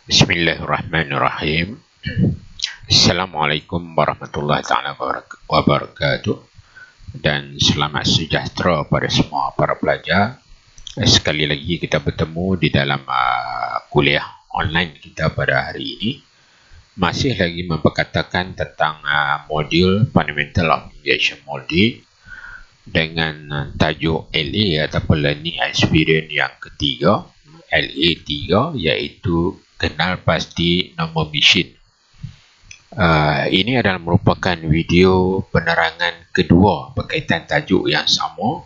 Bismillahirrahmanirrahim. Assalamualaikum warahmatullahi taala wabarakatuh, dan selamat sejahtera pada semua para pelajar. Sekali lagi kita bertemu di dalam kuliah online kita pada hari ini. Masih lagi memperkatakan tentang modul Fundamental of Injection Molding dengan tajuk LA ataupun Learning Experience yang ketiga, LA3, iaitu kenal pasti nombor mesin. Ini adalah merupakan video penerangan kedua berkaitan tajuk yang sama,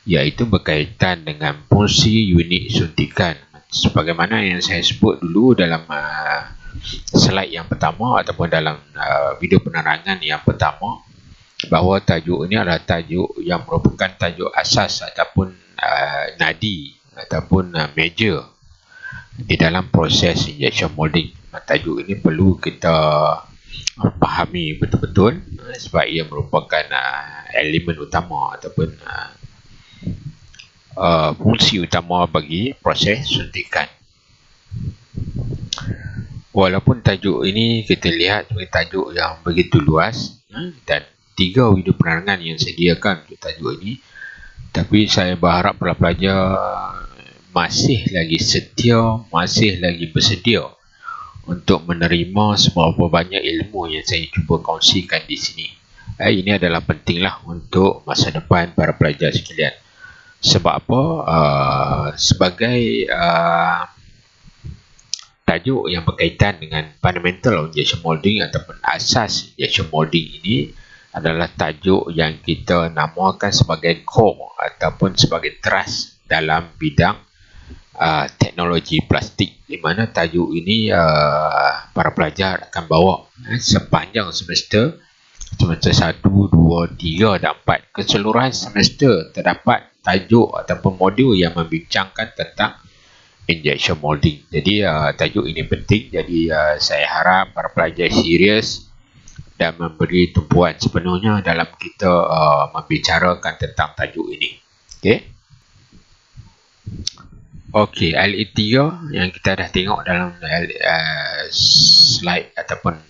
iaitu berkaitan dengan fungsi unit suntikan. Sebagaimana yang saya sebut dulu dalam slide yang pertama ataupun dalam video penerangan yang pertama, bahawa tajuk ini adalah tajuk yang merupakan tajuk asas ataupun nadi ataupun major di dalam proses injection molding. Tajuk ini perlu kita fahami betul-betul sebab ia merupakan elemen utama ataupun fungsi utama bagi proses suntikan. Walaupun tajuk ini kita lihat sebagai tajuk yang begitu luas dan 3 video penerangan yang disediakan untuk tajuk ini, tapi saya berharap para pelajar masih lagi setia, masih lagi bersedia untuk menerima seberapa banyak ilmu yang saya cuba kongsikan di sini. Ini adalah pentinglah untuk masa depan para pelajar sekalian. Sebab apa? Sebagai tajuk yang berkaitan dengan fundamental injection molding ataupun asas injection molding ini adalah tajuk yang kita namakan sebagai core ataupun sebagai trust dalam bidang teknologi plastik, di mana tajuk ini para pelajar akan bawa sepanjang semester 1, 2, 3 dan 4. Keseluruhan semester terdapat tajuk ataupun modul yang membincangkan tentang injection molding. Jadi tajuk ini penting. Jadi saya harap para pelajar serius dan memberi tumpuan sepenuhnya dalam kita membicarakan tentang tajuk ini. Okey, LA3 yang kita dah tengok dalam slide ataupun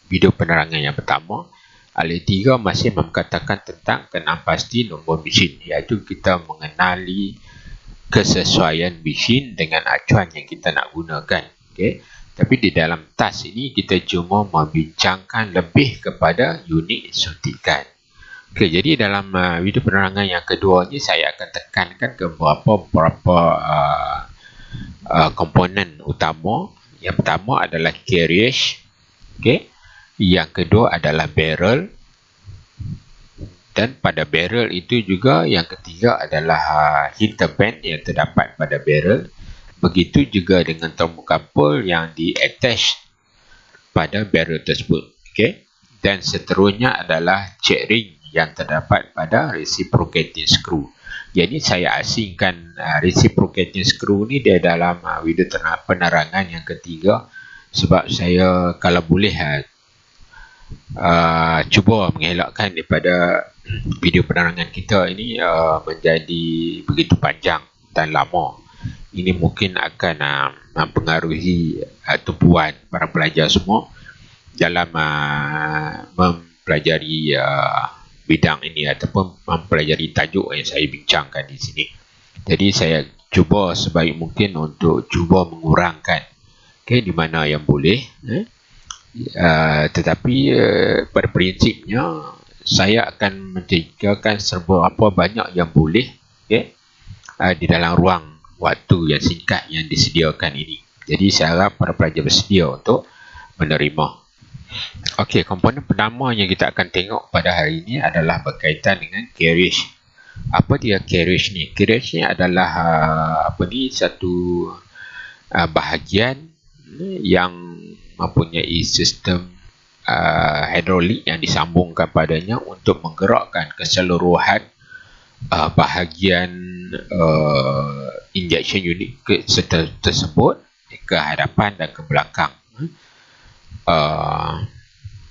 video penerangan yang pertama, LA3 masih mengatakan tentang kenal pasti nombor mesin, iaitu kita mengenali kesesuaian mesin dengan acuan yang kita nak gunakan. Tapi di dalam task ini kita cuma membincangkan lebih kepada unit suntikan. Jadi dalam video penerangan yang kedua ni saya akan tekankan ke beberapa komponen utama. Yang pertama adalah carriage, yang kedua adalah barrel, dan pada barrel itu juga yang ketiga adalah hinterband yang terdapat pada barrel. Begitu juga dengan thermocouple yang di-attach pada barrel tersebut. Dan seterusnya adalah check ring yang terdapat pada reciprocating screw. Jadi saya asingkan reciprocating screw ni dia dalam video penerangan yang ketiga, sebab saya kalau boleh cuba mengelakkan daripada video penerangan kita ini menjadi begitu panjang dan lama. Ini mungkin akan mempengaruhi tumpuan para pelajar semua dalam mempelajari bidang ini ataupun mempelajari tajuk yang saya bincangkan di sini. Jadi saya cuba sebaik mungkin untuk cuba mengurangkan di mana yang boleh, tetapi pada prinsipnya saya akan menjadikan seberapa banyak yang boleh di dalam ruang waktu yang singkat yang disediakan ini. Jadi saya harap para pelajar bersedia untuk menerima. Okey, komponen pertama yang kita akan tengok pada hari ini adalah berkaitan dengan carriage. Apa dia carriage ni? Carriage ni adalah satu bahagian yang mempunyai sistem hidrolik yang disambungkan padanya untuk menggerakkan keseluruhan bahagian injection unit tersebut ke hadapan dan ke belakang.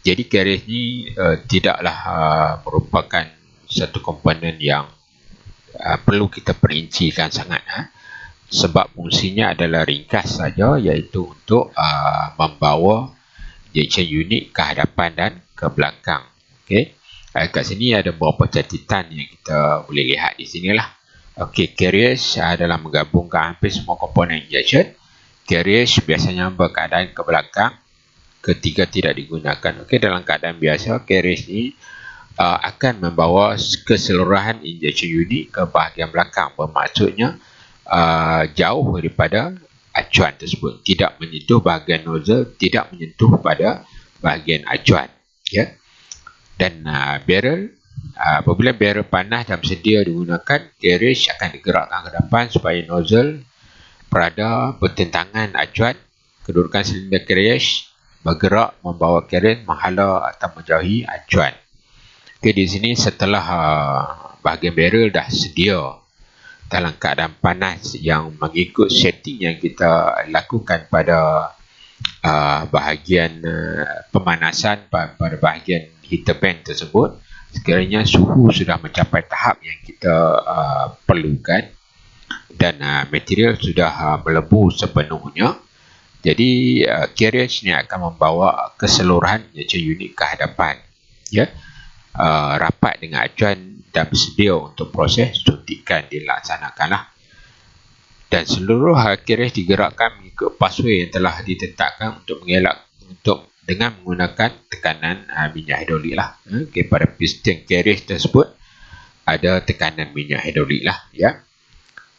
Jadi carriage ni tidaklah merupakan satu komponen yang perlu kita perincikan sangat. sebab fungsinya adalah ringkas saja, iaitu untuk membawa injection unit ke hadapan dan ke belakang. Okey. Kat sini ada beberapa catatan yang kita boleh lihat di sinilah. Okey, carriage adalah menggabungkan hampir semua komponen injection. Carriage biasanya berkeadaan ke belakang ketika tidak digunakan. Okey, dalam keadaan biasa, carriage ni akan membawa keseluruhan injection unit ke bahagian belakang. Bermaksudnya jauh daripada acuan tersebut, tidak menyentuh bahagian nozzle, tidak menyentuh pada bahagian acuan, ya. Dan barrel, apabila barrel panas dan bersedia digunakan, carriage akan digerakkan ke depan supaya nozzle berada bertentangan acuan. Kedudukan silinder carriage bergerak membawa current menghala atau menjauhi acuan. Okay, di sini setelah bahagian barrel dah sedia dalam keadaan panas yang mengikut setting yang kita lakukan pada bahagian pemanasan pada bahagian heater band tersebut, sekiranya suhu sudah mencapai tahap yang kita perlukan dan material sudah melebu sepenuhnya, jadi carriage ni akan membawa keseluruhan injection unit ke hadapan, ya, rapat dengan acuan dan bersedia untuk proses suntikan dilaksanakanlah. Dan seluruh carriage digerakkan mengikut pathway yang telah ditetapkan untuk mengelak dengan menggunakan tekanan minyak hidrolik lah. Okay, pada piston carriage tersebut ada tekanan minyak hidrolik lah, ya.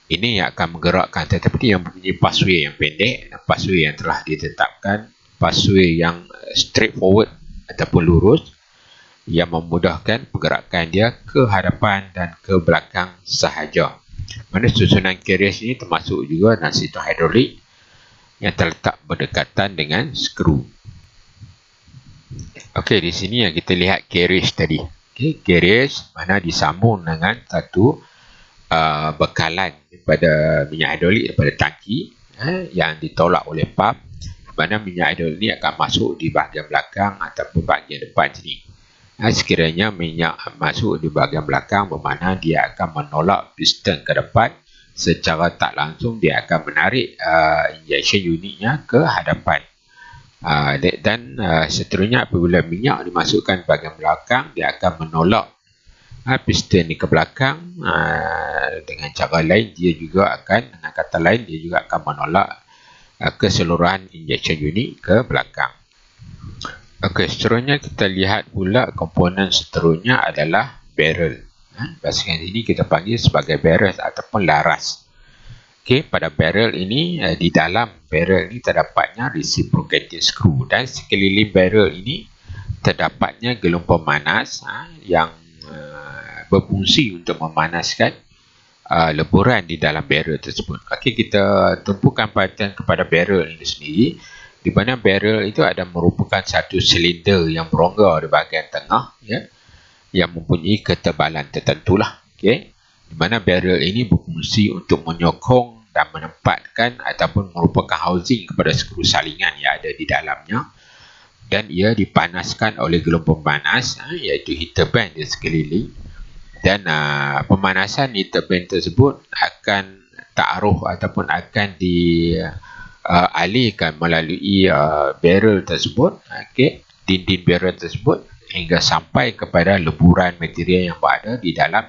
Ini yang akan menggerakkan, tetapi yang mempunyai pathway yang pendek, pathway yang telah ditetapkan, pathway yang straightforward ataupun lurus, yang memudahkan pergerakan dia ke hadapan dan ke belakang sahaja. Mana susunan carriage ini termasuk juga dalam sistem hidrolik yang terletak berdekatan dengan skru. Okey, di sini yang kita lihat carriage tadi. Okey, carriage mana disambung dengan satu bekalan daripada minyak hidrolik daripada tangki yang ditolak oleh pump, mana minyak hidrolik ini akan masuk di bahagian belakang ataupun bahagian depan sini. Sekiranya minyak masuk di bahagian belakang, bermakna dia akan menolak piston ke depan, secara tak langsung dia akan menarik injection unitnya ke hadapan. Dan seterusnya apabila minyak dimasukkan bahagian belakang, dia akan menolak piston ni ke belakang. Dengan cara lain, dia juga akan, dengan kata lain, dia juga akan menolak keseluruhan injection unit ke belakang. Okey, seterusnya kita lihat pula komponen seterusnya adalah barrel. Bahasa ini kita panggil sebagai barrel ataupun laras. Okey, pada barrel ini, di dalam barrel ini terdapatnya reciprocating screw, dan sekeliling barrel ini terdapatnya gelombang panas yang berfungsi untuk memanaskan leburan di dalam barrel tersebut. Okey, kita tumpukan perhatian kepada barrel ini sendiri, di mana barrel itu ada merupakan satu silinder yang berongga di bahagian tengah, ya, yang mempunyai ketebalan tertentulah. Okey, di mana barrel ini berfungsi untuk menyokong dan menempatkan ataupun merupakan housing kepada skru salingan yang ada di dalamnya, dan ia dipanaskan oleh gelombang panas, iaitu heater band di sekeliling. Dan pemanasan heater band tersebut akan ta'aruh ataupun akan dialihkan melalui barrel tersebut, dinding barrel tersebut, hingga sampai kepada leburan material yang berada di dalam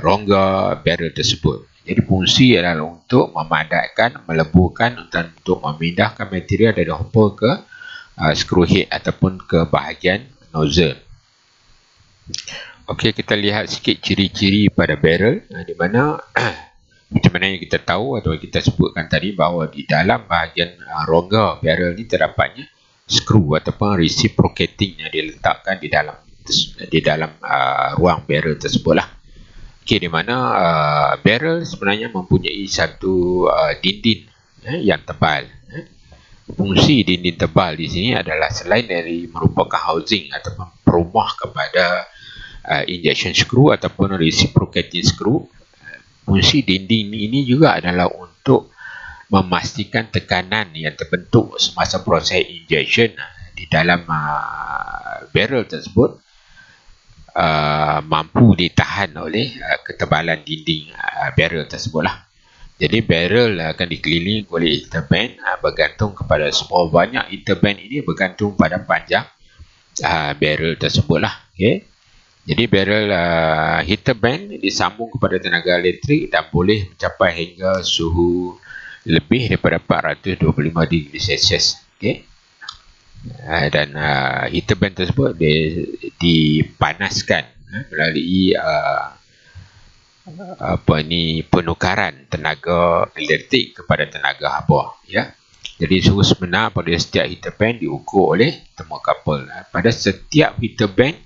rongga barrel tersebut. Jadi fungsi adalah untuk memadatkan, meleburkan dan untuk memindahkan material dari hopper ke screw head ataupun ke bahagian nozzle. Okey, kita lihat sikit ciri-ciri pada barrel, di mana macam mana yang kita tahu atau kita sebutkan tadi, bahawa di dalam bahagian rongga barrel ni terdapatnya skru ataupun reciprocating yang diletakkan di dalam ruang barrel tersebut lah. Okey, di mana barrel sebenarnya mempunyai satu dinding yang tebal. Fungsi dinding tebal di sini adalah selain dari merupakan housing ataupun perumah kepada injection screw ataupun reciprocating screw, fungsi dinding ini juga adalah untuk memastikan tekanan yang terbentuk semasa proses injection di dalam barrel tersebut mampu ditahan oleh ketebalan dinding barrel tersebut lah. Jadi barrel akan dikelilingi oleh heater band, bergantung kepada seberapa banyak heater band ini bergantung pada panjang barrel tersebut lah. Okay. Jadi barrel heater band disambung kepada tenaga elektrik dan boleh mencapai hingga suhu lebih daripada 425 degree Celsius. Okay. Dan heater band tersebut dipanaskan melalui penukaran tenaga elektrik kepada tenaga haba, ya. Jadi suhu sebenar pada setiap heater band diukur oleh termokapel. Pada setiap heater band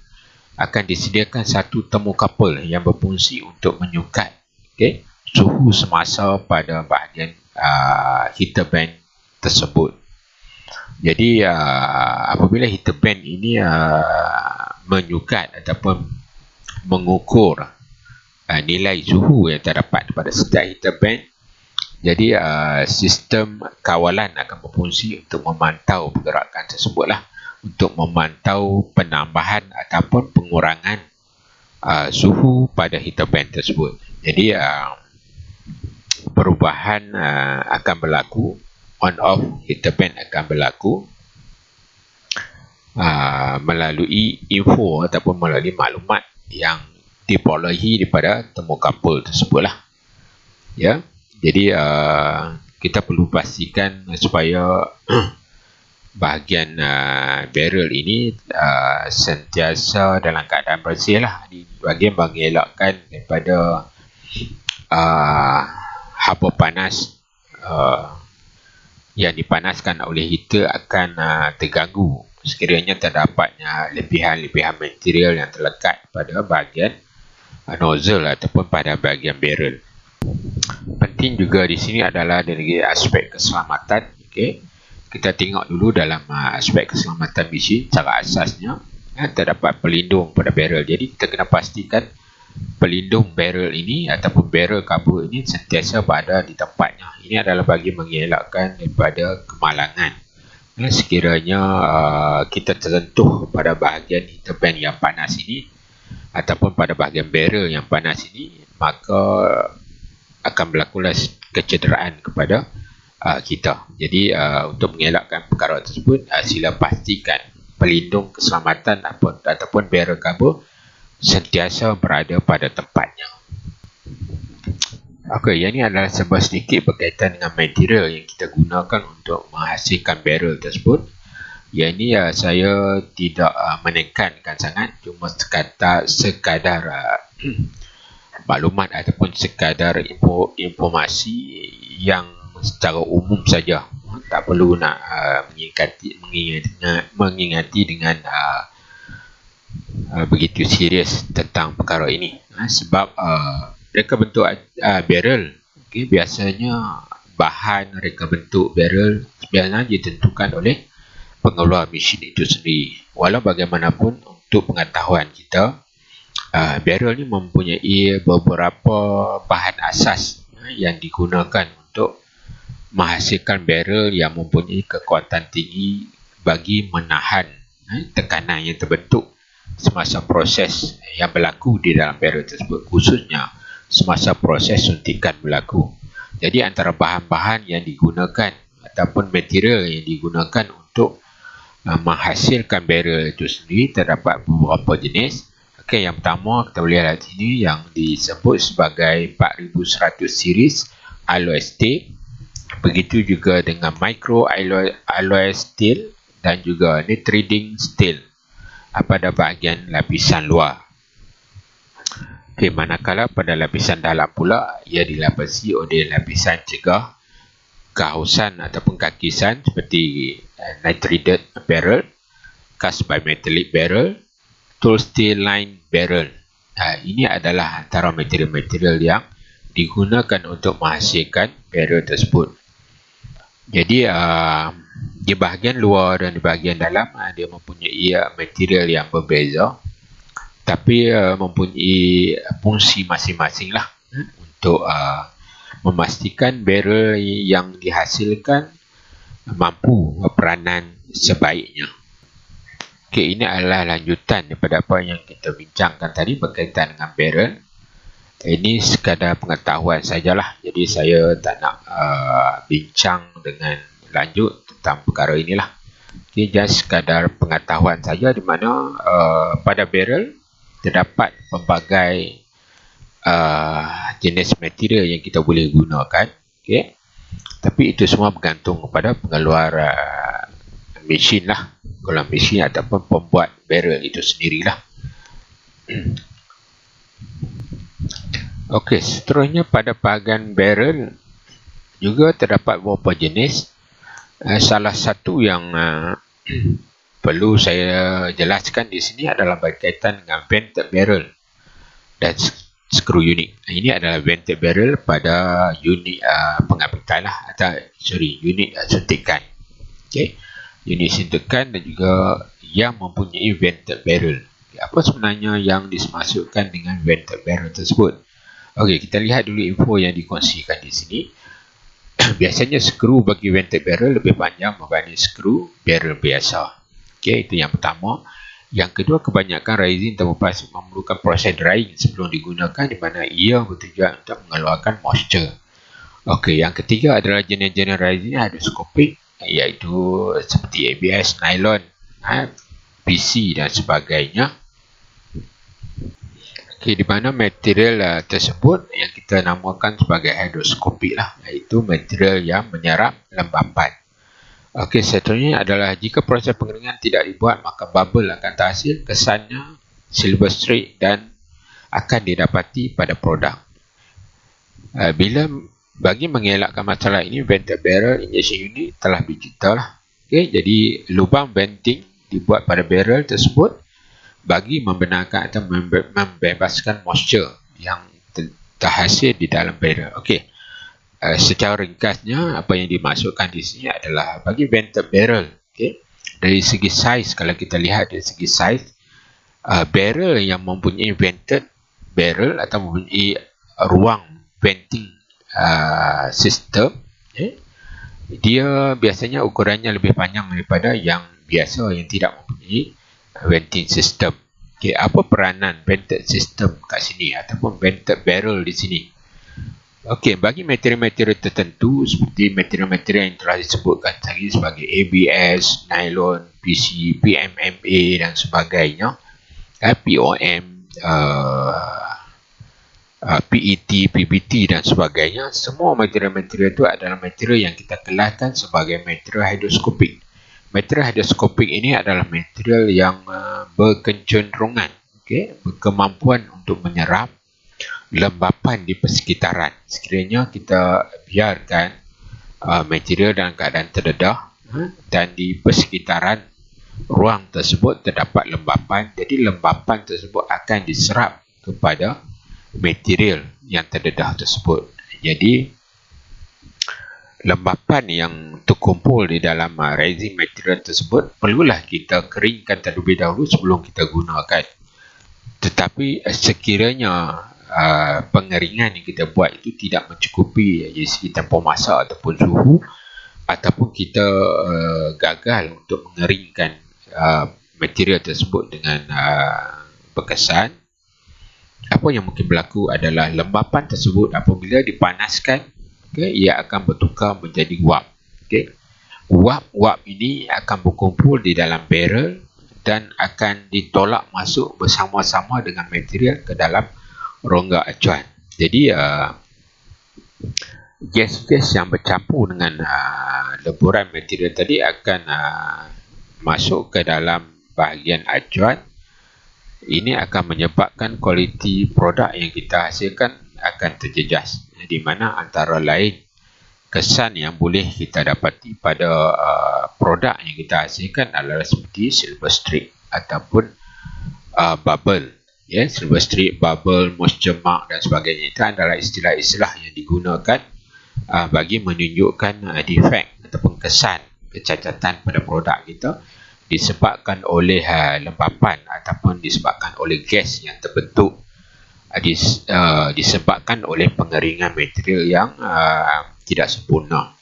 akan disediakan satu termokapel yang berfungsi untuk menyukat suhu semasa pada bahagian heater band tersebut. Jadi apabila heater band ini menyukat ataupun mengukur nilai suhu yang terdapat pada setiap heater band, jadi sistem kawalan akan berfungsi untuk memantau pergerakan tersebutlah, untuk memantau penambahan ataupun pengurangan suhu pada heater band tersebut. Jadi perubahan akan berlaku, on off heater band akan berlaku melalui info ataupun melalui maklumat yang diperolehi daripada termokapel tersebut lah, ya. Jadi kita perlu pastikan supaya bahagian barrel ini sentiasa dalam keadaan bersih lah, di bahagian mengelakkan daripada haba panas yang dipanaskan oleh heater akan terganggu sekiranya terdapatnya lebihan-lebihan material yang terlekat pada bahagian nozzle ataupun pada bahagian barrel. Penting juga di sini adalah dari aspek keselamatan. Okay. Kita tengok dulu dalam aspek keselamatan mesin, secara asasnya terdapat pelindung pada barrel. Jadi kita kena pastikan pelindung barrel ini ataupun barrel cover ini sentiasa berada di tempatnya. Ini adalah bagi mengelakkan daripada kemalangan. Sekiranya kita tersentuh pada bahagian heater band yang panas ini ataupun pada bahagian barrel yang panas ini, maka akan berlakulah kecederaan kepada kita. Jadi untuk mengelakkan perkara tersebut, sila pastikan pelindung keselamatan ataupun barrel cover sentiasa berada pada tempatnya. Okey, yang ini adalah sebuah sedikit berkaitan dengan material yang kita gunakan untuk menghasilkan barrel tersebut. Yang ini saya tidak menekankan sangat, cuma sekadar maklumat ataupun sekadar informasi yang secara umum saja. Tak perlu nak mengingati dengan begitu serius tentang perkara ini. Sebab reka bentuk barrel, biasanya bahan reka bentuk barrel sebenarnya ditentukan oleh pengeluar mesin itu sendiri. Walau bagaimanapun, untuk pengetahuan kita, barrel ni mempunyai beberapa bahan asas yang digunakan untuk menghasilkan barrel yang mempunyai kekuatan tinggi bagi menahan tekanan yang terbentuk semasa proses yang berlaku di dalam barrel tersebut, khususnya semasa proses suntikan berlaku. Jadi antara bahan-bahan yang digunakan ataupun material yang digunakan untuk menghasilkan barrel itu sendiri terdapat beberapa jenis. Okey, yang pertama kita boleh lihat sini yang disebut sebagai 4100 series alloy steel. Begitu juga dengan micro alloy steel dan juga nitriding steel pada bahagian lapisan luar. Okey, manakala pada lapisan dalam pula ia dilapisi oleh lapisan cegah kehausan ataupun kakisan seperti nitrided barrel, cast bimetallic barrel, tool steel line barrel. Ini adalah antara material-material yang digunakan untuk menghasilkan barrel tersebut. Jadi di bahagian luar dan di bahagian dalam dia mempunyai material yang berbeza, tapi mempunyai fungsi masing-masing lah untuk memastikan barrel yang dihasilkan mampu peranan sebaiknya. Okey, ini adalah lanjutan daripada apa yang kita bincangkan tadi berkaitan dengan barrel. Ini sekadar pengetahuan sajalah. Jadi saya tak nak bincang dengan lanjut tentang perkara inilah. Ini just sekadar pengetahuan saja di mana pada barrel terdapat pelbagai jenis material yang kita boleh gunakan. Okey. Tapi itu semua bergantung kepada pengeluar mesin lah. Kalau mesin ataupun pembuat barrel itu sendirilah. Okey, seterusnya pada bahagian barrel juga terdapat beberapa jenis. Salah satu yang perlu saya jelaskan di sini adalah berkaitan dengan vented barrel dan screw unit. Ini adalah vented barrel pada unit pengapitan lah, atau unit suntikan. Okey, unit suntikan dan juga yang mempunyai vented barrel. Apa sebenarnya yang dimaksudkan dengan vented barrel tersebut? Okey, kita lihat dulu info yang dikongsikan di sini. Biasanya skru bagi vented barrel lebih panjang berbanding skru barrel biasa. Okey, itu yang pertama. Yang kedua, kebanyakan resin terlepas memerlukan proses drying sebelum digunakan, di mana ia bertujuan untuk mengeluarkan moisture. Okey, yang ketiga adalah jenis-jenis resin hydroscopic, iaitu seperti ABS, nylon, PC dan sebagainya. Okey, di mana material tersebut yang kita namakan sebagai hydroscopic lah, iaitu material yang menyerap lembapan. Okey, seterusnya adalah jika proses pengeringan tidak dibuat, maka bubble akan terhasil, kesannya silver streak dan akan didapati pada produk. Bagi mengelakkan masalah ini, vented barrel injection unit telah dicipta lah. Okey, jadi lubang venting dibuat pada barrel tersebut bagi membenarkan atau membebaskan moisture yang terhasil di dalam barrel. Okey. Secara ringkasnya, apa yang dimaksudkan di sini adalah bagi vented barrel, okay, dari segi saiz, kalau kita lihat dari segi saiz, barrel yang mempunyai vented barrel atau mempunyai ruang venting system, okay, dia biasanya ukurannya lebih panjang daripada yang biasa yang tidak mempunyai venting system. Okay, apa peranan vented system kat sini ataupun vented barrel di sini? Okey, bagi material-material tertentu seperti material-material yang telah disebutkan tadi sebagai ABS, nylon, PC, PMMA dan sebagainya, POM, PET, PBT dan sebagainya, semua material-material itu adalah material yang kita kelaskan sebagai material hydroscopic. Material hydroscopic ini adalah material yang berkecenderungan, berkemampuan untuk menyerap lembapan di persekitaran. Sekiranya kita biarkan material dalam keadaan terdedah dan di persekitaran ruang tersebut terdapat lembapan, jadi lembapan tersebut akan diserap kepada material yang terdedah tersebut. Jadi lembapan yang terkumpul di dalam resin material tersebut perlulah kita keringkan terlebih dahulu sebelum kita gunakan. Tetapi sekiranya pengeringan yang kita buat itu tidak mencukupi dari segi tempoh masak ataupun suhu, ataupun kita gagal untuk mengeringkan material tersebut dengan berkesan, apa yang mungkin berlaku adalah lembapan tersebut apabila dipanaskan, ia akan bertukar menjadi wap. Wap ini akan berkumpul di dalam barrel dan akan ditolak masuk bersama-sama dengan material ke dalam rongga acuan. Jadi gas-gas yang bercampur dengan leburan material tadi akan masuk ke dalam bahagian acuan. Ini akan menyebabkan kualiti produk yang kita hasilkan akan terjejas, di mana antara lain kesan yang boleh kita dapati pada produk yang kita hasilkan adalah seperti silver streak ataupun bubble. Silver streak, bubble, moisture mark dan sebagainya. Itu adalah istilah-istilah yang digunakan bagi menunjukkan defect ataupun kesan, kecacatan pada produk kita disebabkan oleh lembapan ataupun disebabkan oleh gas yang terbentuk, disebabkan oleh pengeringan material yang tidak sempurna.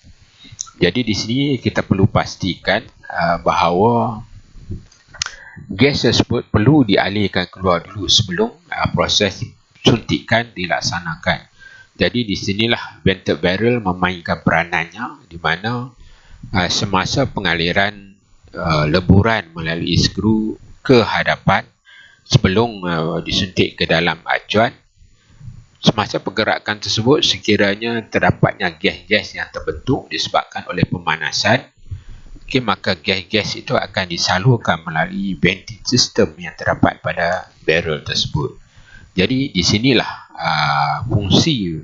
Jadi di sini kita perlu pastikan bahawa gas tersebut perlu dialirkan keluar dulu sebelum proses suntikan dilaksanakan. Jadi di sinilah vented barrel memainkan peranannya, di mana semasa pengaliran leburan melalui skru ke hadapan sebelum disuntik ke dalam acuan, semasa pergerakan tersebut sekiranya terdapatnya gas-gas yang terbentuk disebabkan oleh pemanasan, maka gas-gas itu akan disalurkan melalui venting system yang terdapat pada barrel tersebut. Jadi di sinilah fungsi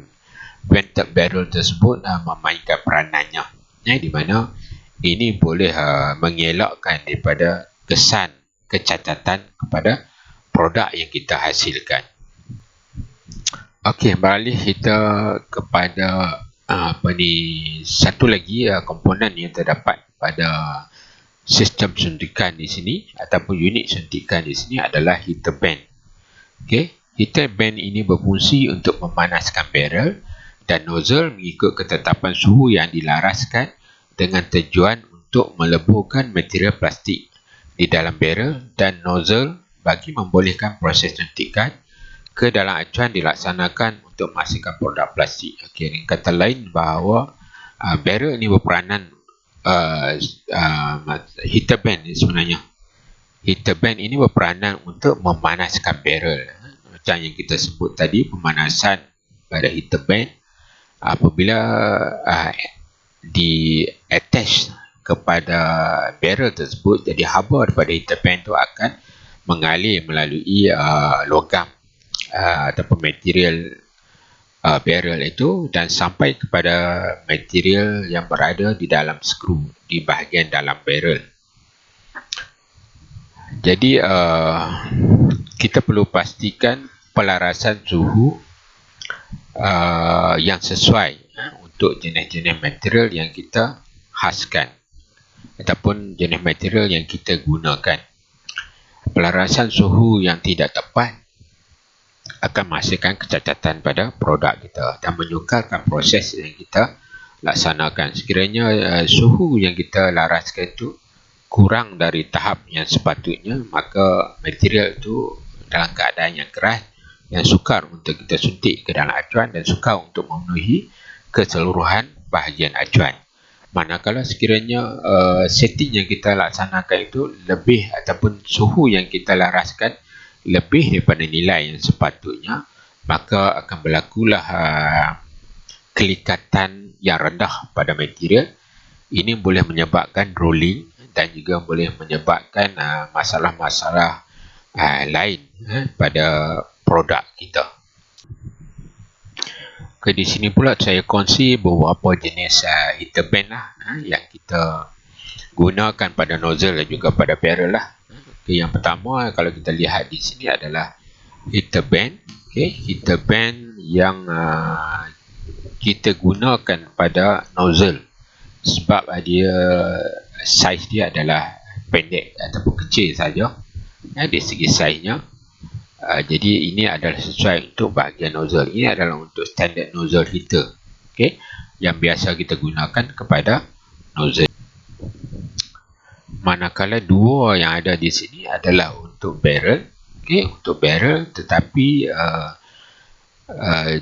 vented barrel tersebut memainkan peranannya, di mana ini boleh mengelakkan daripada kesan kecacatan kepada produk yang kita hasilkan. Okey, beralih kita kepada satu lagi komponen yang terdapat pada sistem suntikan di sini ataupun unit suntikan di sini adalah heater band. Okey, heater band ini berfungsi untuk memanaskan barrel dan nozzle mengikut ketetapan suhu yang dilaraskan dengan tujuan untuk meleburkan material plastik di dalam barrel dan nozzle bagi membolehkan proses suntikan ke dalam acuan dilaksanakan untuk menghasilkan produk plastik. Okey, dengan kata lain bahawa barrel ini berperanan heater band sebenarnya. Heater band ini berperanan untuk memanaskan barrel. Macam yang kita sebut tadi, pemanasan pada heater band apabila di-attach kepada barrel tersebut, jadi haba daripada heater band itu akan mengalir melalui logam ataupun material barrel itu dan sampai kepada material yang berada di dalam skru di bahagian dalam barrel. Jadi kita perlu pastikan pelarasan suhu yang sesuai untuk jenis-jenis material yang kita khaskan ataupun jenis material yang kita gunakan. Pelarasan suhu yang tidak tepat akan menghasilkan kecacatan pada produk kita dan menyukarkan proses yang kita laksanakan. Sekiranya suhu yang kita laraskan itu kurang dari tahap yang sepatutnya, maka material itu dalam keadaan yang keras, yang sukar untuk kita suntik ke dalam acuan dan sukar untuk memenuhi keseluruhan bahagian acuan. Manakala sekiranya setting yang kita laksanakan itu lebih ataupun suhu yang kita laraskan lebih daripada nilai yang sepatutnya, maka akan berlakulah kelikatan yang rendah pada material. Ini boleh menyebabkan rolling dan juga boleh menyebabkan masalah-masalah lain pada produk kita. Okay, di sini pula saya kongsi beberapa jenis heater band yang kita gunakan pada nozzle dan juga pada barrel lah. Okay, yang pertama kalau kita lihat di sini adalah heater band. Okay, heater band yang kita gunakan pada nozzle sebab dia saiz dia adalah pendek ataupun kecil saja dari segi saiznya. Jadi ini adalah sesuai untuk bahagian nozzle. Ini adalah untuk standard nozzle heater, okay, yang biasa kita gunakan kepada nozzle. Manakala dua yang ada di sini adalah untuk barrel, okay, untuk barrel tetapi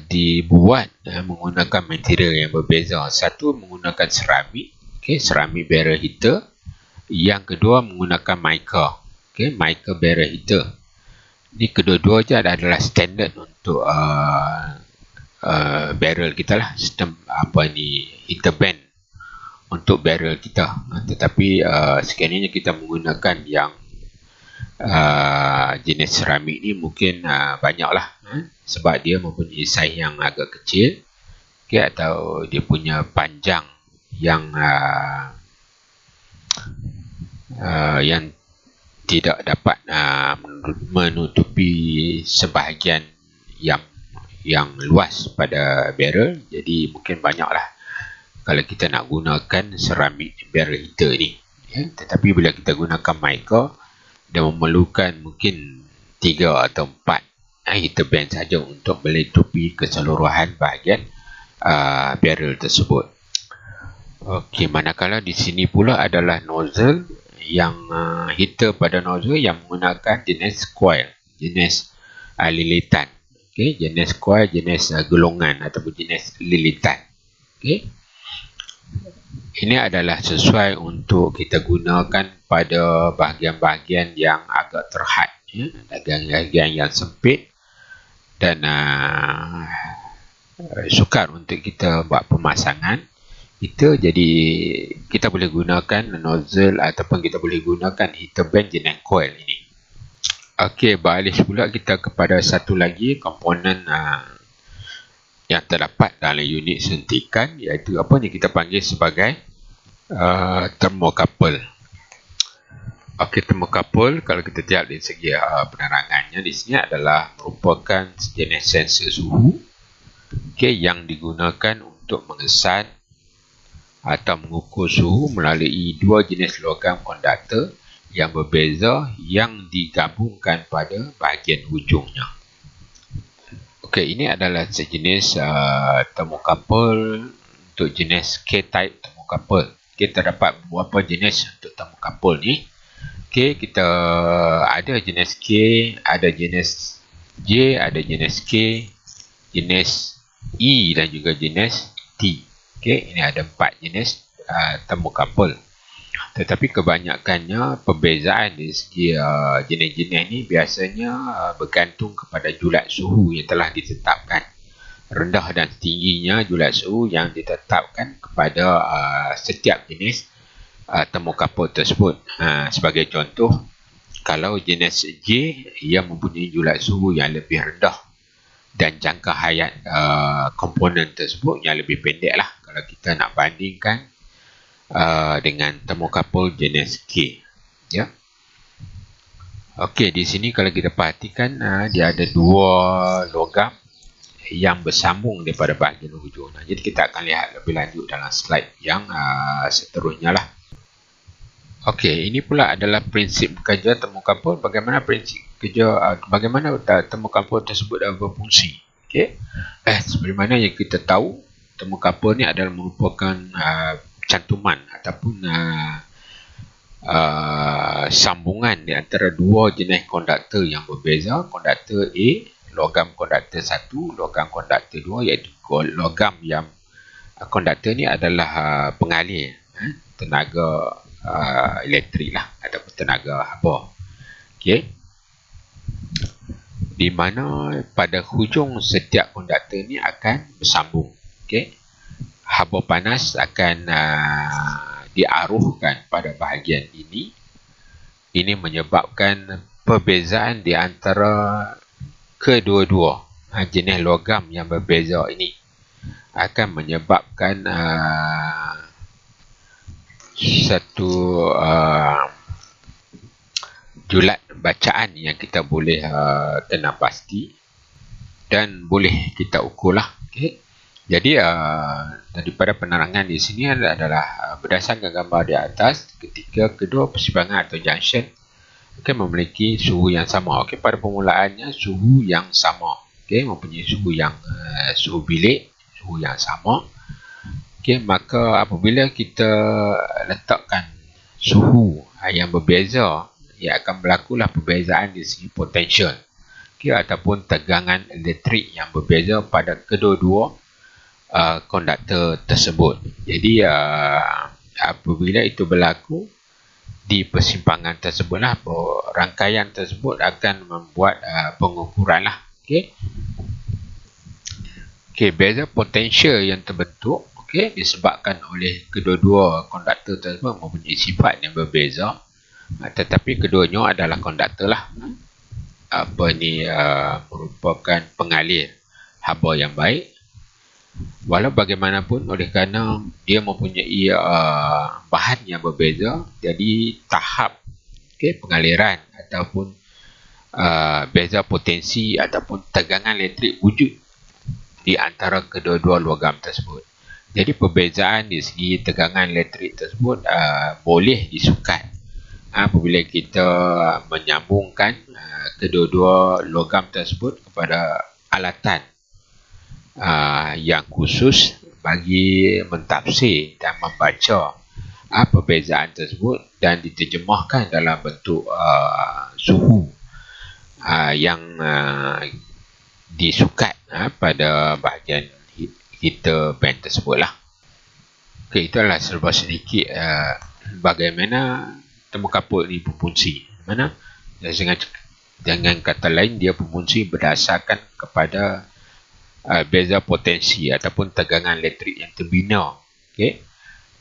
dibuat menggunakan material yang berbeza. Satu menggunakan seramik, okay, seramik barrel heater. Yang kedua menggunakan mica, okay, mica barrel heater. Ini kedua-dua je adalah standard untuk barrel kita lah, sistem heater band untuk barrel kita. Tetapi sekiranya kita menggunakan yang jenis seramik ni mungkin banyak lah, sebab dia mempunyai saiz yang agak kecil, okay, atau dia punya panjang yang tidak dapat menutupi sebahagian yang luas pada barrel. Jadi mungkin banyaklah kalau kita nak gunakan seramik barrel heater ni, ya. Tetapi bila kita gunakan mica, dia memerlukan mungkin 3 atau 4 heater band saja untuk menutupi keseluruhan bahagian barrel tersebut. Okey, manakala di sini pula adalah nozzle. heater pada nozzle yang menggunakan jenis coil, jenis lilitan. Okey, jenis coil, jenis gelongan ataupun jenis lilitan. Okey. Ini adalah sesuai untuk kita gunakan pada bahagian-bahagian yang agak terhad, ya, bahagian yang sempit dan sukar untuk kita buat pemasangan. Kita boleh gunakan nozzle ataupun kita boleh gunakan heater band jenis coil ini. Okey, beralih pula kita kepada satu lagi komponen yang terdapat dalam unit suntikan, iaitu apa yang kita panggil sebagai thermocouple. Okey, thermocouple kalau kita lihat dari segi penerangannya di sini adalah merupakan sejenis sensor suhu, okey, yang digunakan untuk mengesan atau mengukur suhu melalui dua jenis logam konduktor yang berbeza yang digabungkan pada bahagian hujungnya. Okey, ini adalah sejenis thermocouple untuk jenis K-type thermocouple. Okey, terdapat beberapa jenis untuk thermocouple ni. Okey, kita ada jenis K, ada jenis J, ada jenis K, jenis E dan juga jenis T. Okey, ini ada 4 jenis thermocouple. Tetapi kebanyakannya perbezaan dari segi jenis-jenis ni biasanya bergantung kepada julat suhu yang telah ditetapkan. Rendah dan tingginya julat suhu yang ditetapkan kepada setiap jenis thermocouple tersebut. Sebagai contoh, kalau jenis J, ia mempunyai julat suhu yang lebih rendah dan jangka hayat komponen tersebut yang lebih pendek lah kalau kita nak bandingkan dengan thermocouple jenis K, ya. Okey, di sini kalau kita perhatikan dia ada dua logam yang bersambung daripada bahagian hujung. Jadi kita akan lihat lebih lanjut dalam slide yang seterusnya lah. Okey, ini pula adalah prinsip bekerja thermocouple. Bagaimana prinsip kerja, bagaimana thermocouple tersebut berfungsi. Okey, seperti mana yang kita tahu, thermocouple ni adalah merupakan cantuman ataupun sambungan di antara dua jenis konduktor yang berbeza. Konduktor A, logam konduktor 1, logam konduktor 2, iaitu logam yang konduktor ni adalah pengalir tenaga elektrik lah ataupun tenaga haba. Okey, di mana pada hujung setiap konduktor ni akan bersambung. Okey, haba panas akan diarahkan pada bahagian ini. Ini menyebabkan perbezaan di antara kedua-dua jenis logam yang berbeza ini akan menyebabkan satu julat bacaan yang kita boleh kenal pasti dan boleh kita ukur lah. Okay. Jadi daripada penerangan di sini adalah berdasarkan gambar di atas, ketika kedua persimpangan atau junction akan memiliki suhu yang sama. Okey, pada permulaannya suhu yang sama. Okey, mempunyai suhu yang suhu bilik, suhu yang sama. Okey, maka apabila kita letakkan suhu yang berbeza, ia akan berlakulah perbezaan di segi potensial. Okey, ataupun tegangan elektrik yang berbeza pada kedua-dua konduktor tersebut. Jadi apabila itu berlaku di persimpangan tersebutlah, rangkaian tersebut akan membuat pengukuran lah. Okey. Okey, beza potensial yang terbentuk, okey, disebabkan oleh kedua-dua konduktor tersebut mempunyai sifat yang berbeza, tetapi keduanya adalah konduktor lah. Merupakan pengalir haba yang baik. Walau bagaimanapun, oleh kerana dia mempunyai bahan yang berbeza, jadi tahap pengaliran ataupun beza potensi ataupun tegangan elektrik wujud di antara kedua-dua logam tersebut. Jadi perbezaan di segi tegangan elektrik tersebut boleh disukat apabila kita menyambungkan kedua-dua logam tersebut kepada alatan yang khusus bagi mentafsir dan membaca perbezaan tersebut dan diterjemahkan dalam bentuk suhu yang disukat pada bahagian heater band tersebut lah. Okay, itulah serba sedikit bagaimana termokapul ni berfungsi. Mana dengan kata lain, dia berfungsi berdasarkan kepada beza potensi ataupun tegangan elektrik yang terbina, okay,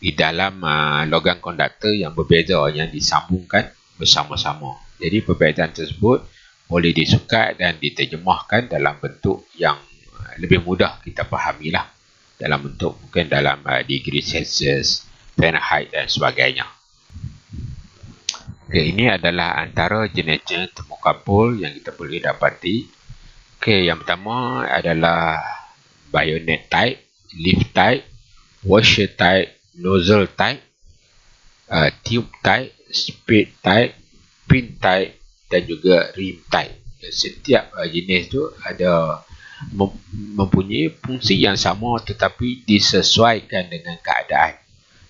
di dalam logam konduktor yang berbeza yang disambungkan bersama-sama. Jadi perbezaan tersebut boleh disukat dan diterjemahkan dalam bentuk yang lebih mudah kita fahamilah, dalam bentuk mungkin dalam degree Celsius, Fahrenheit dan sebagainya. Okay, ini adalah antara jenis-jenis termokapul yang kita boleh dapati. Okay, yang pertama adalah bayonet type, leaf type, washer type, nozzle type, tube type, spade type, pin type dan juga rim type. Setiap jenis tu ada mempunyai fungsi yang sama tetapi disesuaikan dengan keadaan.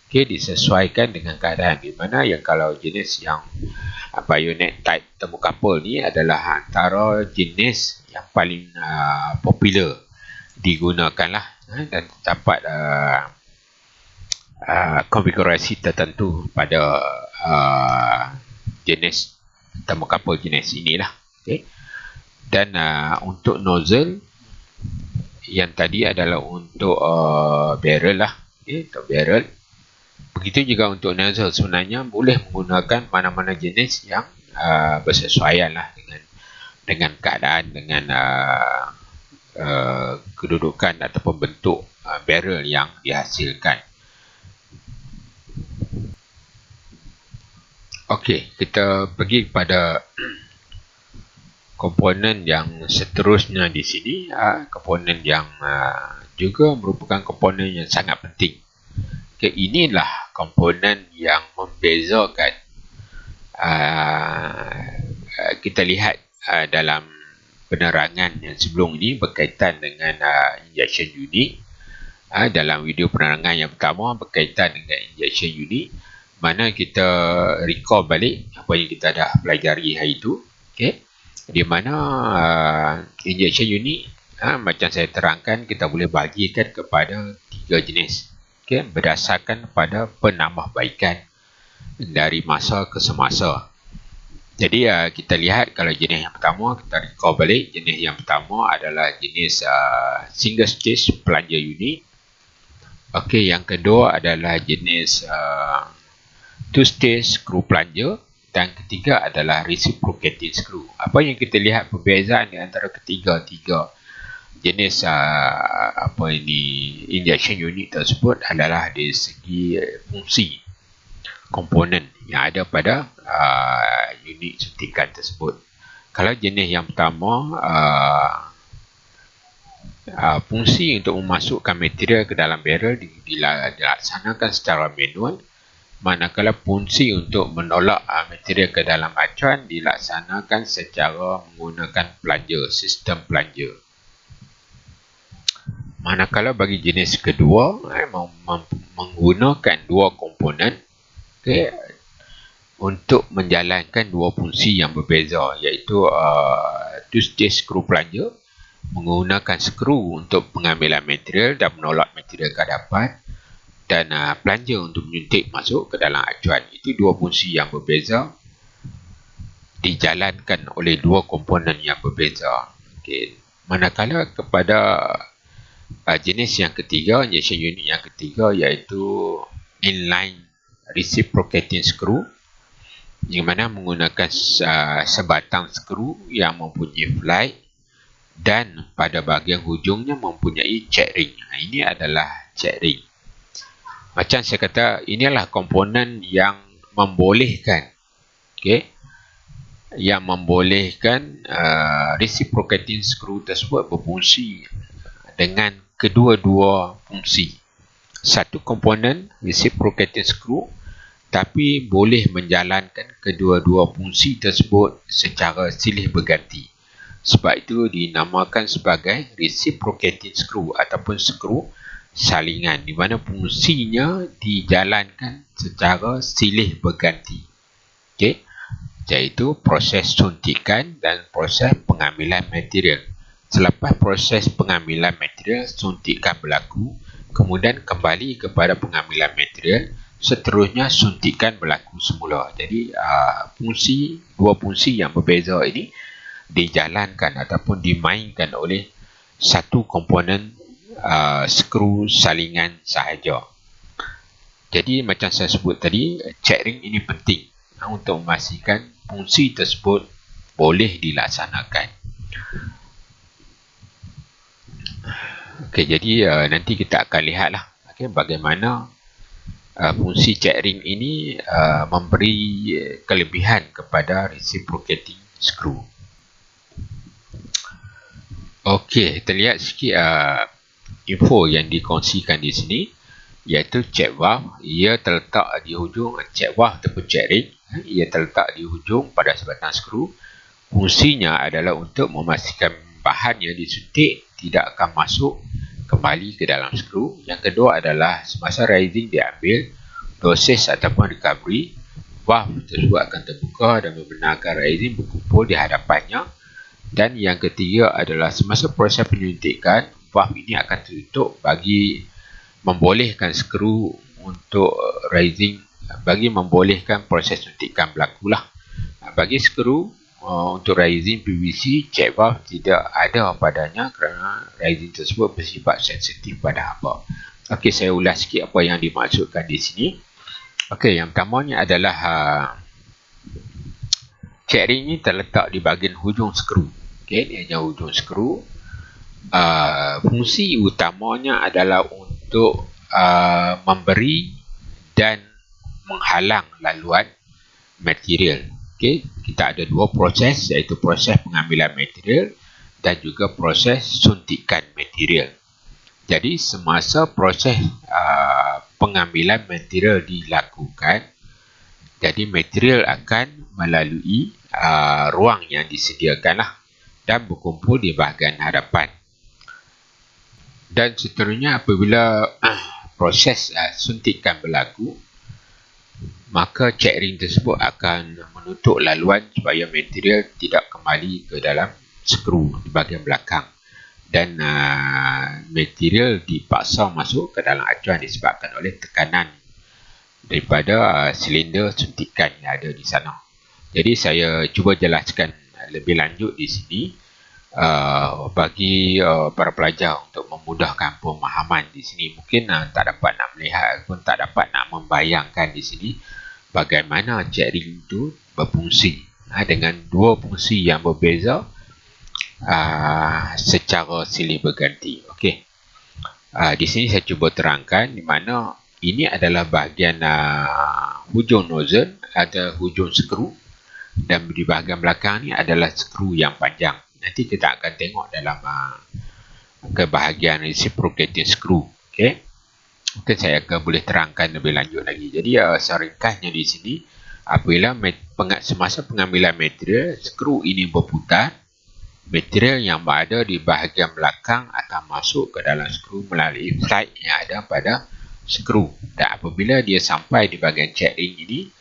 Okay, disesuaikan dengan keadaan, di mana yang kalau jenis yang bayonet type termokapul ni adalah antara jenis yang paling popular digunakan lah, dan dapat konfigurasi tertentu pada jenis termokapul jenis inilah. Okay. Dan untuk nozzle yang tadi adalah untuk barrel lah, okay, untuk barrel. Begitu juga untuk nozzle, sebenarnya boleh menggunakan mana-mana jenis yang bersesuaian lah dengan keadaan, dengan kedudukan ataupun bentuk barrel yang dihasilkan. Okey, kita pergi kepada komponen yang seterusnya di sini, komponen yang juga merupakan komponen yang sangat penting. Okay, inilah komponen yang membezakan. Kita lihat dalam penerangan yang sebelum ini berkaitan dengan injection unit. Dalam video penerangan yang pertama berkaitan dengan injection unit, mana kita recall balik apa yang kita dah pelajari hari itu. Okay. Di mana injection unit, macam saya terangkan, kita boleh bahagikan kepada 3 jenis. Okay, berdasarkan pada penambahbaikan dari masa ke semasa. Jadi kita lihat kalau jenis yang pertama, kita recall balik, jenis yang pertama adalah jenis single stage plunger unit. Okey, yang kedua adalah jenis two stage screw plunger, dan ketiga adalah reciprocating screw. Apa yang kita lihat perbezaan di antara ketiga-tiga jenis injection unit tersebut adalah dari segi fungsi komponen yang ada pada unit suntikan tersebut. Kalau jenis yang pertama, fungsi untuk memasukkan material ke dalam barrel dilaksanakan secara manual, manakala fungsi untuk menolak material ke dalam acuan dilaksanakan secara menggunakan plunger, sistem plunger. Manakala bagi jenis kedua, menggunakan dua komponen, okay, untuk menjalankan dua fungsi yang berbeza, iaitu two stage screw plunger, menggunakan skru untuk pengambilan material dan menolak material ke hadapan, dan plunger untuk menyuntik masuk ke dalam acuan. Itu dua fungsi yang berbeza dijalankan oleh dua komponen yang berbeza. Okay. Manakala kepada jenis yang ketiga, injection unit yang ketiga, iaitu inline reciprocating screw, yang mana menggunakan sebatang skru yang mempunyai flight dan pada bahagian hujungnya mempunyai check ring. Ini adalah check ring. Macam saya kata, inilah komponen yang membolehkan, okay, yang membolehkan reciprocating screw tersebut berfungsi dengan kedua-dua fungsi. Satu komponen reciprocating screw, tapi boleh menjalankan kedua-dua fungsi tersebut secara silih berganti. Sebab itu dinamakan sebagai reciprocating screw ataupun skru salingan, di mana fungsinya dijalankan secara silih berganti. Okey, iaitu proses suntikan dan proses pengambilan material. Selepas proses pengambilan material, suntikan berlaku, kemudian kembali kepada pengambilan material, seterusnya suntikan berlaku semula. Jadi dua fungsi yang berbeza ini dijalankan ataupun dimainkan oleh satu komponen skru salingan sahaja. Jadi macam saya sebut tadi, check ring ini penting untuk memastikan fungsi tersebut boleh dilaksanakan. Okey, jadi nanti kita akan lihatlah bagaimana fungsi check ring ini memberi kelebihan kepada reciprocating screw. Okey, kita lihat sikit info yang dikongsikan di sini, iaitu check valve. Ia terletak di hujung check valve ataupun check ring. Ia terletak di hujung pada sebatang skru. Fungsinya adalah untuk memastikan bahan yang disuntik tidak akan masuk kembali ke dalam skru. Yang kedua adalah semasa rising diambil, proses ataupun recovery, valve tersebut akan terbuka dan membenarkan rising berkumpul di hadapannya. Dan yang ketiga adalah semasa proses penyuntikan, valve ini akan tertutup bagi membolehkan skru untuk rising, bagi membolehkan proses suntikan berlakulah. Bagi skru untuk rising PVC, check valve tidak ada padanya kerana rising tersebut bersifat sensitif pada haba. Okey, saya ulas sikit apa yang dimaksudkan di sini. Okey, yang pertamanya adalah check ring ini terletak di bahagian hujung skru. Okey, ini hanya hujung skru. Fungsi utamanya adalah untuk memberi dan menghalang laluan material. Okey, kita ada dua proses, iaitu proses pengambilan material dan juga proses suntikan material. Jadi semasa proses pengambilan material dilakukan, jadi material akan melalui ruang yang disediakanlah dan berkumpul di bahagian hadapan. Dan seterusnya apabila proses suntikan berlaku, maka check ring tersebut akan menutup laluan supaya material tidak kembali ke dalam skru di bahagian belakang. Dan material dipaksa masuk ke dalam acuan disebabkan oleh tekanan daripada silinder suntikan yang ada di sana. Jadi saya cuba jelaskan lebih lanjut di sini bagi para pelajar untuk memudahkan pemahaman di sini. Mungkin tak dapat nak melihat pun tak dapat nak membayangkan di sini bagaimana check ring itu berfungsi dengan dua fungsi yang berbeza secara silih berganti. Okey. Di sini saya cuba terangkan di mana ini adalah bahagian hujung nozzle, ada hujung skru, dan di bahagian belakang ni adalah skru yang panjang. Nanti kita akan tengok dalam kebahagiaan reciprocating screw. Okey. Mungkin saya akan boleh terangkan lebih lanjut lagi. Jadi seringkasnya di sini, apabila semasa pengambilan material, skru ini berputar, material yang berada di bahagian belakang akan masuk ke dalam skru melalui flight yang ada pada skru. Dan apabila dia sampai di bahagian check ring ini,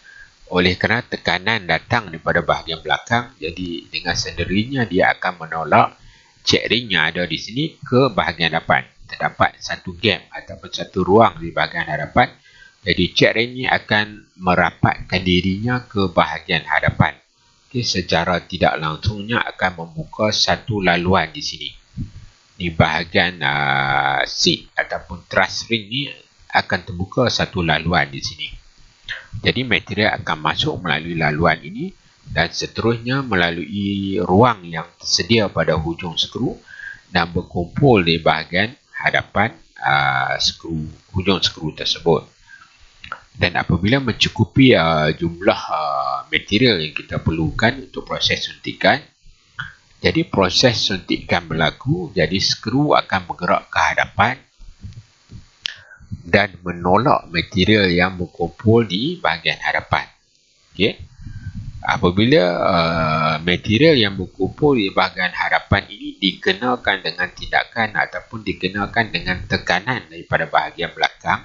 oleh kerana tekanan datang daripada bahagian belakang, jadi dengan sendirinya dia akan menolak check ring yang ada di sini ke bahagian hadapan. Terdapat satu gap ataupun satu ruang di bahagian hadapan. Jadi check ring ini akan merapatkan dirinya ke bahagian hadapan. Okay, secara tidak langsungnya akan membuka satu laluan di sini. Di bahagian seat ataupun truss ring ni akan terbuka satu laluan di sini. Jadi material akan masuk melalui laluan ini dan seterusnya melalui ruang yang tersedia pada hujung skru dan berkumpul di bahagian hadapan hujung skru tersebut. Dan apabila mencukupi jumlah material yang kita perlukan untuk proses suntikan, jadi proses suntikan berlaku, jadi skru akan bergerak ke hadapan dan menolak material yang berkumpul di bahagian hadapan. Okey. Apabila material yang berkumpul di bahagian hadapan ini dikenakan dengan tindakan ataupun dikenakan dengan tekanan daripada bahagian belakang,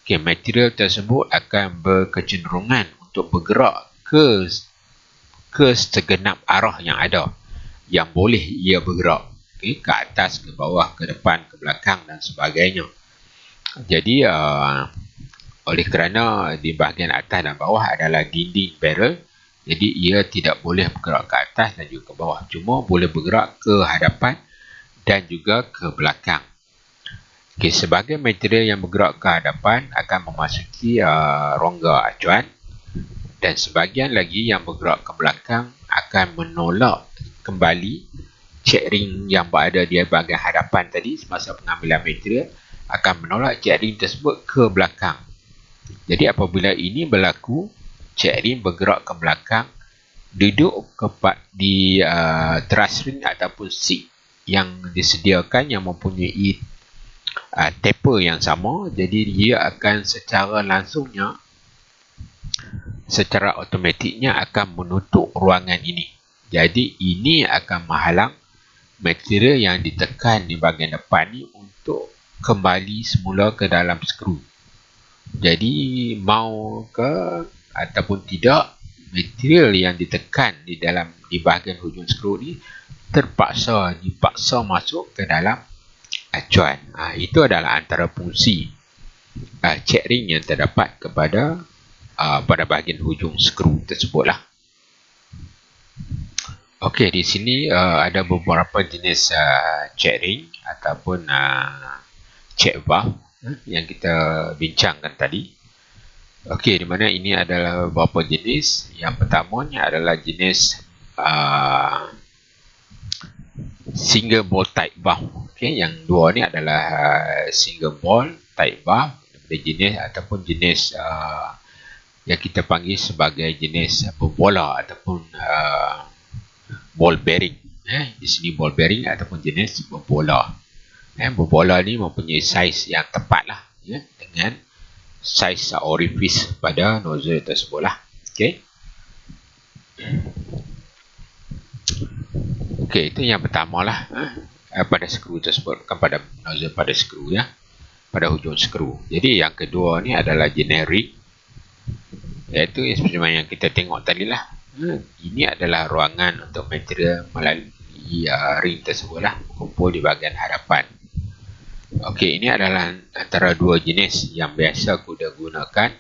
okay, material tersebut akan berkecenderungan untuk bergerak ke segenap arah yang ada, yang boleh ia bergerak, okay, ke atas, ke bawah, ke depan, ke belakang dan sebagainya. Jadi oleh kerana di bahagian atas dan bawah adalah dinding barrel, jadi ia tidak boleh bergerak ke atas dan juga ke bawah, cuma boleh bergerak ke hadapan dan juga ke belakang. Okay, sebagai material yang bergerak ke hadapan akan memasuki rongga acuan, dan sebahagian lagi yang bergerak ke belakang akan menolak kembali check ring yang berada di bahagian hadapan tadi semasa pengambilan material, akan menolak check ring tersebut ke belakang. Jadi apabila ini berlaku, check ring bergerak ke belakang, duduk di truss ring ataupun seat yang disediakan yang mempunyai taper yang sama, jadi dia akan secara langsungnya, secara automatiknya akan menutup ruangan ini. Jadi ini akan menghalang material yang ditekan di bahagian depan ni untuk kembali semula ke dalam skru. Jadi mau ke ataupun tidak, material yang ditekan di bahagian hujung skru ni dipaksa masuk ke dalam acuan. Itu adalah antara fungsi check ring yang terdapat pada bahagian hujung skru tersebutlah. Okey, di sini ada beberapa jenis check ring ataupun check valve yang kita bincangkan tadi. Okey, di mana ini adalah beberapa jenis. Yang pertamanya adalah jenis single ball type valve. Okey, yang dua ni adalah single ball type valve, daripada jenis ataupun jenis yang kita panggil sebagai jenis berbola ataupun ball bearing. Di sini ball bearing ataupun jenis berbola. Berbola ni mempunyai saiz yang tepat lah, dengan saiz orifice pada nozzle tersebut lah. Okay. Okey, itu yang pertama lah, pada skru tersebut, bukan pada nozzle, pada skru, pada hujung skru. Jadi yang kedua ni adalah generic, iaitu seperti yang kita tengok tadi lah. Ini adalah ruangan untuk material melalui ring tersebut lah, kumpul di bahagian hadapan. Okey, ini adalah antara dua jenis yang biasa kuda gunakan,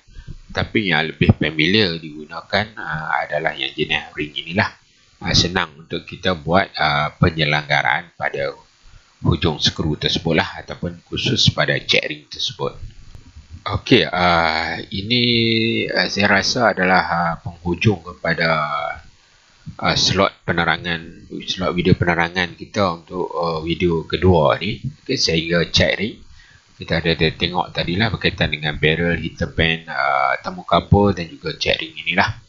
tapi yang lebih familiar digunakan adalah yang jenis ring inilah. Senang untuk kita buat penyelenggaraan pada hujung skru tersebut lah, ataupun khusus pada check ring tersebut. Okey, ini saya rasa adalah penghujung kepada slot video penerangan kita untuk video kedua ni. Okay, sehingga check ring kita ada tengok tadilah berkaitan dengan barrel, heater band, thermocouple dan juga check ring inilah.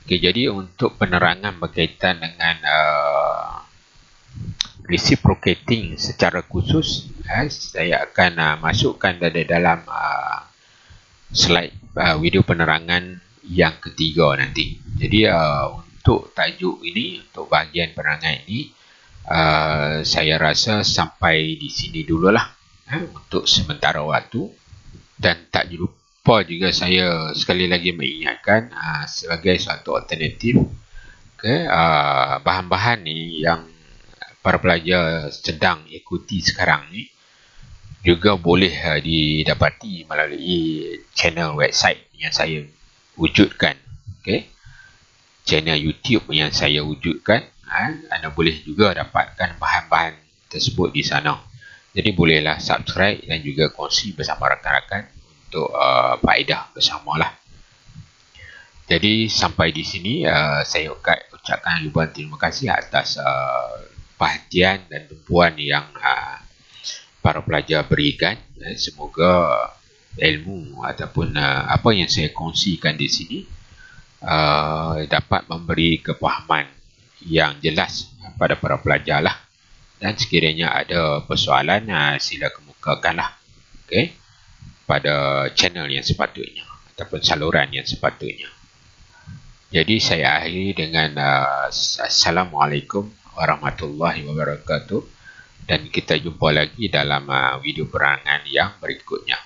Okay, jadi untuk penerangan berkaitan dengan reciprocating secara khusus, saya akan masukkan dalam slide video penerangan yang ketiga nanti. Jadi untuk tajuk ini, untuk bahagian penerangan ini, saya rasa sampai di sini dululah untuk sementara waktu. Dan tak lupa juga saya sekali lagi mengingatkan, sebagai suatu alternatif, bahan-bahan ni yang para pelajar sedang ikuti sekarang ni juga boleh didapati melalui channel website yang saya wujudkan. Okay, channel YouTube yang saya wujudkan, anda boleh juga dapatkan bahan-bahan tersebut di sana. Jadi bolehlah subscribe dan juga kongsi bersama rakan-rakan untuk faedah bersamalah. Jadi sampai di sini saya ucapkan ribuan terima kasih atas perhatian dan tumpuan yang para pelajar berikan. Semoga ilmu ataupun apa yang saya kongsikan di sini dapat memberi kefahaman yang jelas pada para pelajar lah. Dan sekiranya ada persoalan, sila kemukakanlah, okay, pada channel yang sepatutnya ataupun saluran yang sepatutnya. Jadi saya akhiri dengan Assalamualaikum warahmatullahi wabarakatuh, dan kita jumpa lagi dalam video perangan yang berikutnya.